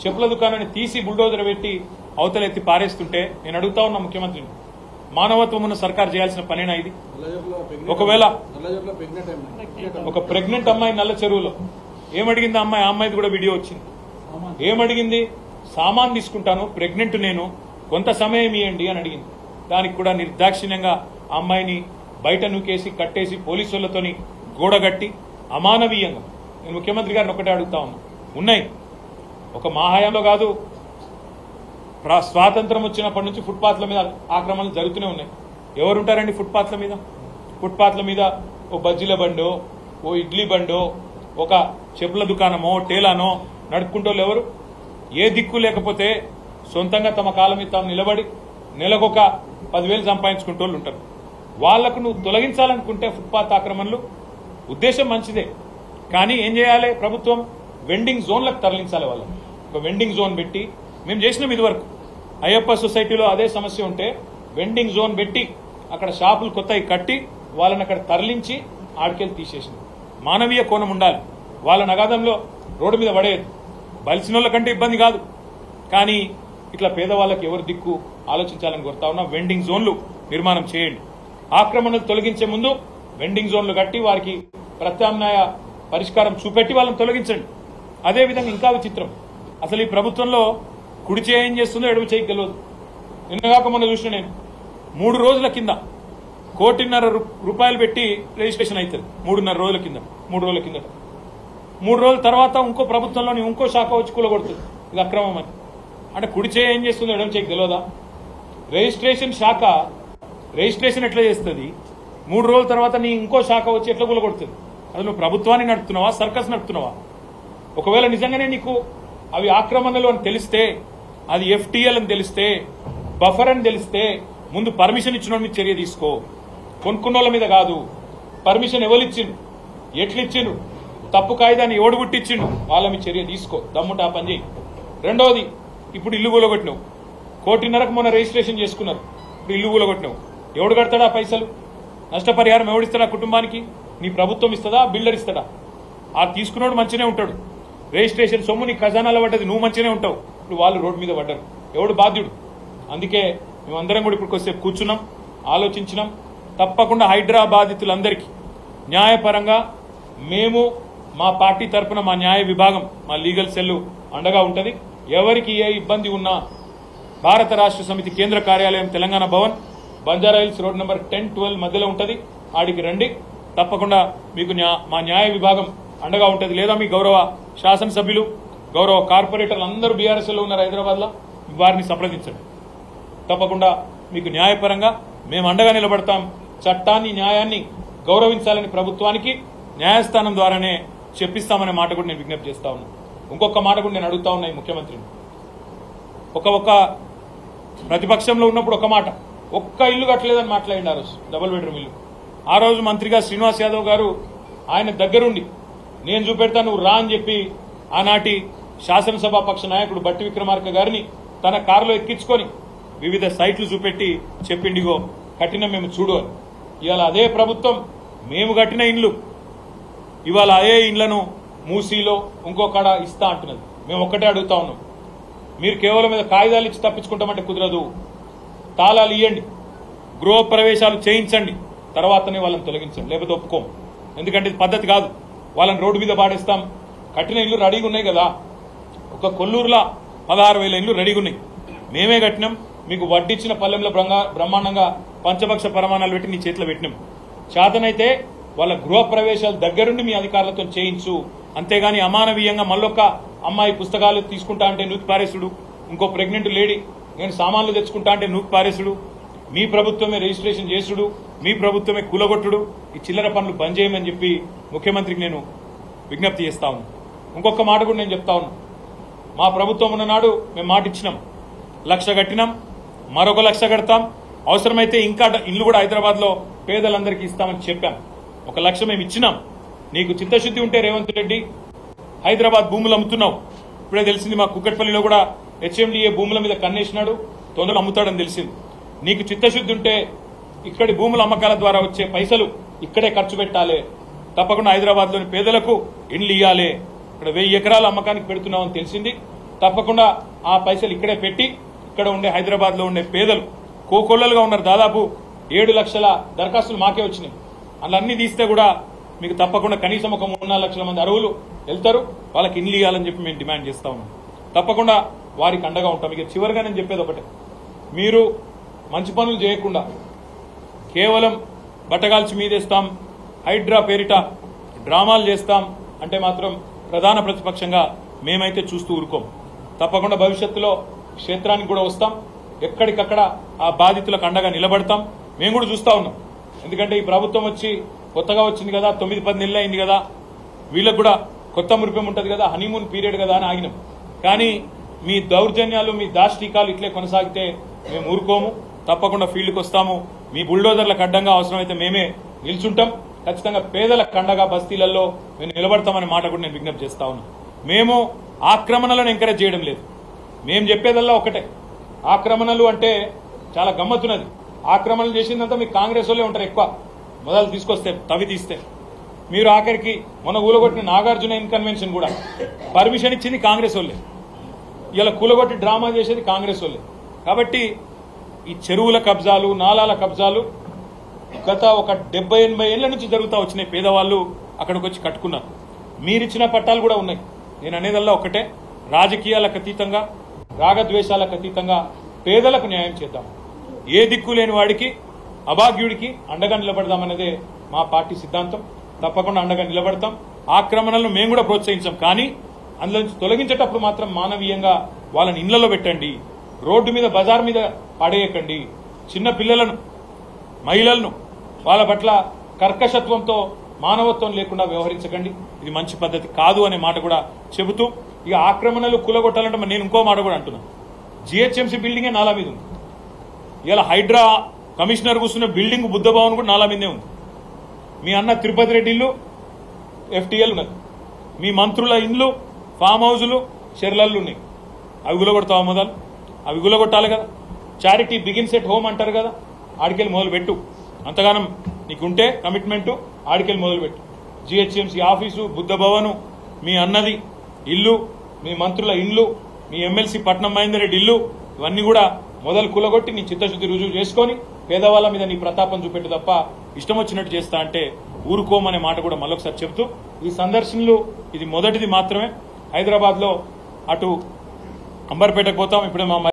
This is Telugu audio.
చెప్పుల దుకాణాన్ని తీసి బుల్డోజర్ పెట్టి అవతలెత్తి పారేస్తుంటే నేను అడుగుతా ఉన్నా ముఖ్యమంత్రిని, మానవత్వం ఉన్న సర్కార్ చేయాల్సిన పనేనా ఇది? ఒకవేళ ఒక ప్రెగ్నెంట్ అమ్మాయి నల్ల చెరువులో ఏమడిగింది అమ్మాయి? ఆ అమ్మాయిది కూడా వీడియో వచ్చింది. ఏమడిగింది? సామాన్ తీసుకుంటాను, ప్రెగ్నెంట్ నేను, కొంత సమయం ఇవ్వండి అని అడిగింది. దానికి కూడా నిర్దాక్షిణ్యంగా ఆ అమ్మాయిని బయట నూకేసి కట్టేసి పోలీసులతోని గోడగట్టి అమానవీయంగా. నేను ముఖ్యమంత్రి గారిని ఒకటే అడుగుతా ఉన్నా, ఉన్నాయి ఒక మా హయాంలో కాదు, స్వాతంత్రం వచ్చినప్పటి నుంచి ఫుట్పాత్ల మీద ఆక్రమణలు జరుగుతూనే ఉన్నాయి. ఎవరుంటారండి ఫుట్పాత్ల మీద? ఫుట్పాత్ల మీద ఓ బజ్జీల బండో, ఓ ఇడ్లీ బండో, ఒక చెప్పుల దుకాణమో టేలానో నడుపుకుంటోళ్ళు ఎవరు? ఏ దిక్కు లేకపోతే సొంతంగా తమ కాలం మీద తాము నిలబడి నెలకొక 10,000 సంపాదించుకుంటోళ్ళు ఉంటారు. వాళ్లకు నువ్వు తొలగించాలనుకుంటే ఫుట్పాత్ ఆక్రమణలు ఉద్దేశం మంచిదే, కానీ ఏం చేయాలి? ప్రభుత్వం వెండింగ్ జోన్లకు తరలించాలి. వాళ్ళని ఒక వెండింగ్ జోన్ పెట్టి, మేము చేసినాం ఇదివరకు అయ్యప్ప సొసైటీలో అదే సమస్య ఉంటే వెండింగ్ జోన్ పెట్టి అక్కడ షాపులు కొత్తవి కట్టి వాళ్ళని అక్కడ తరలించి ఆడికెళ్ళి తీసేసింది. మానవీయ కోణం ఉండాలి. వాళ్ళ నగాదంలో రోడ్డు మీద పడేది బలిసిన వాళ్ళ కంటే ఇబ్బంది కాదు, కానీ ఇట్లా పేదవాళ్ళకి ఎవరు దిక్కు ఆలోచించాలని కోరుతా ఉన్నా. వెండింగ్ జోన్లు నిర్మాణం చేయండి. ఆక్రమణలు తొలగించే ముందు వెండింగ్ జోన్లు కట్టి వారికి ప్రత్యామ్నాయ పరిష్కారం చూపెట్టి వాళ్ళని తొలగించండి. అదేవిధంగా ఇంకా విచిత్రం, అసలు ఈ ప్రభుత్వంలో కుడి చేయి ఏం చేస్తుందో ఎడమ చేయికి తెలియదు. నిన్నగాక మొన్న చూసిన నేను 3 రోజుల కింద 1,50,00,000 రూపాయలు పెట్టి రిజిస్ట్రేషన్ అవుతుంది. 3.5 రోజుల కింద 3 రోజుల కింద 3 రోజుల తర్వాత ఇంకో ప్రభుత్వంలోని ఇంకో శాఖ వచ్చి కూలగొడుతుంది. ఇది అక్రమం అని. అంటే కుడి చేయి ఏం చేస్తుందో ఎడమ చేయికి తెలియదా? రిజిస్ట్రేషన్ శాఖ రిజిస్ట్రేషన్ ఎట్లా చేస్తుంది? 3 రోజుల తర్వాత నీ ఇంకో శాఖ వచ్చి ఎట్లా కూలగొడుతుంది? అది నువ్వు ప్రభుత్వాన్ని నడుపుతున్నావా, సర్కస్ నడుపుతున్నావా? ఒకవేళ నిజంగానే నీకు అవి ఆక్రమణలు అని తెలిస్తే, అది ఎఫ్టీఎల్ అని తెలిస్తే, బఫర్ అని తెలిస్తే ముందు పర్మిషన్ ఇచ్చిన మీద చర్య తీసుకో. కొనుక్కున్నోళ్ళ మీద కాదు. పర్మిషన్ ఎవరిచ్చిండు, ఎట్లిచ్చిండు, తప్పు కాయిదాన్ని ఎవడు గుట్టిచ్చిండు, వాళ్ళ మీద చర్య తీసుకో. దమ్ముటా పని చేయి. రెండోది, ఇప్పుడు ఇల్లు కూలగొట్టినావు. 1,50,00,000 మొన్న రిజిస్ట్రేషన్ చేసుకున్నారు. ఇప్పుడు ఇల్లు కూలగొట్టినావు. ఎవడు కడతాడా పైసలు? నష్టపరిహారం ఎవడిస్తాడా కుటుంబానికి? నీ ప్రభుత్వం ఇస్తుందా, బిల్డర్ ఇస్తాడా? ఆ తీసుకున్నాడు మంచినే ఉంటాడు. రిజిస్ట్రేషన్ సొమ్ము నీ ఖజానాలో పడ్డది, నువ్వు మంచినే ఉంటావు. ఇప్పుడు వాళ్ళు రోడ్డు మీద పడ్డారు. ఎవడు బాధ్యుడు? అందుకే మేమందరం కూడా ఇప్పుడు కొద్దిసేపు కూర్చున్నాం, ఆలోచించినాం. తప్పకుండా హైడ్రా బాధితులందరికీ న్యాయపరంగా మేము మా పార్టీ తరఫున మా న్యాయ విభాగం, మా లీగల్ సెల్లు అండగా ఉంటుంది. ఎవరికి ఏ ఇబ్బంది ఉన్నా భారత రాష్ట్ర సమితి కేంద్ర కార్యాలయం తెలంగాణ భవన్, బంజారాహిల్స్ రోడ్ నెంబర్ 10-12 మధ్యలో ఉంటుంది. ఆడికి రండి, తప్పకుండా మీకు మా న్యాయ విభాగం అండగా ఉంటుంది. లేదా మీ గౌరవ శాసనసభ్యులు, గౌరవ కార్పొరేటర్లు అందరూ బీఆర్ఎస్లో ఉన్నారు హైదరాబాద్లో, వారిని సంప్రదించండి. తప్పకుండా మీకు న్యాయపరంగా మేము అండగా నిలబడతాం. చట్టాన్ని, న్యాయాన్ని గౌరవించాలని ప్రభుత్వానికి న్యాయస్థానం ద్వారానే చెప్పిస్తామనే మాట కూడా నేను విజ్ఞప్తి చేస్తా ఉన్నాను. ఇంకొక మాట కూడా నేను అడుగుతా ఉన్నా ఈ ముఖ్యమంత్రిని. ఒక ప్రతిపక్షంలో ఉన్నప్పుడు ఒక మాట, ఒక్క ఇల్లు కట్టలేదని మాట్లాడింది. ఆ రోజు డబుల్ బెడ్రూమ్ ఇల్లు. ఆ రోజు మంత్రిగా శ్రీనివాస్ యాదవ్ గారు ఆయన దగ్గరుండి నేను చూపెడతా నువ్వు రా అని చెప్పి ఆనాటి శాసనసభాపక్ష నాయకుడు బట్టి విక్రమార్క గారిని తన కారులో ఎక్కించుకొని వివిధ సైట్లు చూపెట్టి చెప్పిండిగో కట్టిన మేము చూడు అని. ఇవాళ అదే ప్రభుత్వం మేము కట్టిన ఇండ్లు ఇవాళ అదే ఇండ్లను మూసీలో ఇంకొకడ ఇస్తా అంటున్నది. మేము ఒక్కటే అడుగుతా ఉన్నాం, మీరు కేవలం మీద కాగితాలు ఇచ్చి తప్పించుకుంటామంటే కుదరదు. తాళాలు ఇవ్వండి, గృహప్రవేశాలు చేయించండి, తర్వాతనే వాళ్ళని తొలగించండి, లేకపోతే ఒప్పుకోం. ఎందుకంటే ఇది పద్ధతి కాదు. వాళ్ళని రోడ్డు మీద పాడేస్తాం. కట్టిన ఇల్లు రెడీగా ఉన్నాయి కదా, ఒక కొల్లూరులో 16,000 ఇల్లు రెడీగా ఉన్నాయి. మేమే కట్టినాం. మీకు వడ్డిచ్చిన పల్లెంలో బ్రహ్మాండంగా పంచపక్ష ప్రమాణాలు పెట్టి నీ చేతిలో పెట్టినాం. చేతనైతే వాళ్ళ గృహప్రవేశాలు దగ్గరుండి మీ అధికారులతో చేయించు. అంతేగాని అమానవీయంగా మళ్ళొక్క అమ్మాయి పుస్తకాలు తీసుకుంటా అంటే నూకి పారేసుడు, ఇంకో ప్రెగ్నెంట్ లేడీ నేను సామాన్లు తెచ్చుకుంటా అంటే నూకి పారేసుడు, మీ ప్రభుత్వమే రిజిస్ట్రేషన్ చేసుడు, మీ ప్రభుత్వమే కూలగొట్టుడు, ఈ చిల్లర పనులు బంద్ చేయమని చెప్పి ముఖ్యమంత్రికి నేను విజ్ఞప్తి చేస్తా ఉన్నాను. ఇంకొక మాట కూడా నేను చెప్తా ఉన్నాను. మా ప్రభుత్వం ఉన్ననాడు మేము మాట ఇచ్చినాం, 1,00,000 కట్టినాం, మరొక 1,00,000 కడతాం, అవసరమైతే ఇంకా ఇల్లు కూడా హైదరాబాద్లో పేదలందరికీ ఇస్తామని చెప్పాం. 1,00,000 మేము ఇచ్చినాం. నీకు చిత్తశుద్ధి ఉంటే రేవంత్ రెడ్డి హైదరాబాద్ భూములు అమ్ముతున్నావు. ఇప్పుడే తెలిసింది మా కుక్కట్పల్లిలో కూడా హెచ్ఎండిఏ భూముల మీద కన్నేసినాడు, తొందరగా అమ్ముతాడని తెలిసింది. నీకు చిత్తశుద్ధి ఉంటే ఇక్కడి భూముల అమ్మకాల ద్వారా వచ్చే పైసలు ఇక్కడే ఖర్చు పెట్టాలి. తప్పకుండా హైదరాబాద్లోని పేదలకు ఇండ్లు ఇవ్వాలి. ఇక్కడ 1000 ఎకరాల అమ్మకానికి పెడుతున్నామని తెలిసింది. తప్పకుండా ఆ పైసలు ఇక్కడే పెట్టి ఇక్కడ ఉండే హైదరాబాద్ లో ఉండే పేదలు కోకొల్లలుగా ఉన్నారు. దాదాపు 7 లక్షల దరఖాస్తులు మాకే వచ్చినాయి. అలా అన్ని తీస్తే కూడా మీకు తప్పకుండా కనీసం ఒక 3-4 లక్షల మంది అర్హులు వెళ్తారు. వాళ్ళకి ఇల్లు ఇవ్వాలని చెప్పి మేము డిమాండ్ చేస్తా ఉన్నాం. తప్పకుండా వారికి అండగా ఉంటాం. ఇక చివరిగా నేను చెప్పేది ఒకటే, మీరు మంచి పనులు చేయకుండా కేవలం బట్టగాల్చి మీదేస్తాం, హైడ్రా పేరిట డ్రామాలు చేస్తాం అంటే మాత్రం ప్రధాన ప్రతిపక్షంగా మేమైతే చూస్తూ ఊరుకోం. తప్పకుండా భవిష్యత్తులో క్షేత్రానికి కూడా వస్తాం. ఎక్కడికక్కడ ఆ బాధితులకు అండగా నిలబడతాం. మేము కూడా చూస్తా ఉన్నాం. ఎందుకంటే ఈ ప్రభుత్వం వచ్చి కొత్తగా వచ్చింది కదా, 9-10 నెలలు అయింది కదా, వీళ్ళకు కూడా కొత్త మురిపం ఉంటుంది కదా, హనీమూన్ పీరియడ్ కదా అని ఆగినాం. కానీ మీ దౌర్జన్యాలు, మీ దాష్టికాలు ఇట్లే కొనసాగితే మేము ఊరుకోము. తప్పకుండా ఫీల్డ్కి వస్తాము. మీ బుల్డోజర్లకు అడ్డంగా అవసరమైతే మేమే నిల్చుంటాం. ఖచ్చితంగా పేదలకు అండగా బస్తీలలో మేము నిలబడతామనే మాట కూడా నేను విజ్ఞప్తి చేస్తా ఉన్నాను. మేము ఆక్రమణలను ఎంకరేజ్ చేయడం లేదు. మేము చెప్పేదల్లా ఒకటే, ఆక్రమణలు అంటే చాలా గమ్మత్తున్నది. ఆక్రమణలు చేసిందంతా మీకు కాంగ్రెస్ వాళ్ళే ఉంటారు ఎక్కువ. మొదలు తీసుకొస్తే తవి తీస్తే మీరు ఆఖరికి మొన్న కూలగొట్టిన నాగార్జున కన్వెన్షన్ కూడా పర్మిషన్ ఇచ్చింది కాంగ్రెస్ వాళ్ళే. ఇలా కూలగొట్టి డ్రామా చేసేది కాంగ్రెస్ వాళ్ళే. కాబట్టి ఈ చెరువుల కబ్జాలు, నాలాల కబ్జాలు గత ఒక 70-80 ఏళ్ల నుంచి జరుగుతూ వచ్చినాయి. పేదవాళ్ళు అక్కడికి వచ్చి కట్టుకున్నారు. మీరిచ్చిన పట్టాలు కూడా ఉన్నాయి. నేను అనేదల్లా ఒకటే, రాజకీయాలకు అతీతంగా, రాగద్వేషాలకు అతీతంగా పేదలకు న్యాయం చేద్దాం. ఏ దిక్కు లేని వాడికి, అభాగ్యుడికి అండగా నిలబడదామన్నదే మా పార్టీ సిద్ధాంతం. తప్పకుండా అండగా నిలబడతాం. ఆక్రమణలను మేము కూడా ప్రోత్సహించాం. కానీ అందులో నుంచి తొలగించేటప్పుడు మాత్రం మానవీయంగా వాళ్ళని ఇళ్లలో పెట్టండి. రోడ్డు మీద, బజార్ మీద పడేయకండి. చిన్న పిల్లలను, మహిళలను వాళ్ళ పట్ల కర్కశత్వంతో, మానవత్వం లేకుండా వ్యవహరించకండి. ఇది మంచి పద్ధతి కాదు అనే మాట కూడా చెబుతూ, ఇక ఆక్రమణలు కూలగొట్టాలంటే నేను ఇంకో మాట కూడా అంటున్నాను. జిహెచ్ఎంసీ బిల్డింగే నాలా మీద ఉంది. ఇలా హైడ్రా కమిషనర్ కూర్చున్న బిల్డింగ్ బుద్ధ భవన్ కూడా నాలా మీదే ఉంది. మీ అన్న తిరుపతి రెడ్డి ఇల్లు FTL ఉన్నది. మీ మంత్రుల ఇండ్లు, ఫామ్ హౌజులు, చెర్లళ్ళు ఉన్నాయి. అవి గులగొడతావా? మొదలు అవి గులగొట్టాలి కదా. చారిటీ బిగిన్స్ ఎట్ హోమ్ అంటారు కదా, ఆడికెళ్ళి మొదలుపెట్టు. అంతగానం నీకుంటే కమిట్మెంటు, ఆడికెళ్ళి మొదలుపెట్టు. జిహెచ్ఎంసీ ఆఫీసు, బుద్ధ భవను, మీ అన్నది ఇల్లు, మీ మంత్రుల ఇండ్లు, మీ ఎమ్మెల్సీ పట్నం మహేందర్ రెడ్డి ఇల్లు, ఇవన్నీ కూడా మొదలు కులగొట్టి నీ చిత్తశుద్ధి రుజువు చేసుకొని పేదవాళ్ళ మీద నీ ప్రతాపం చూపెట్టు తప్ప ఇష్టం వచ్చినట్టు చేస్తా అంటే ఊరుకోమనే మాట కూడా మళ్ళొకసారి చెబుతూ, ఈ సందర్శనలు ఇది మొదటిది మాత్రమే. హైదరాబాద్ లో అటు అంబర్పేటకు పోతాం. ఇప్పుడే మా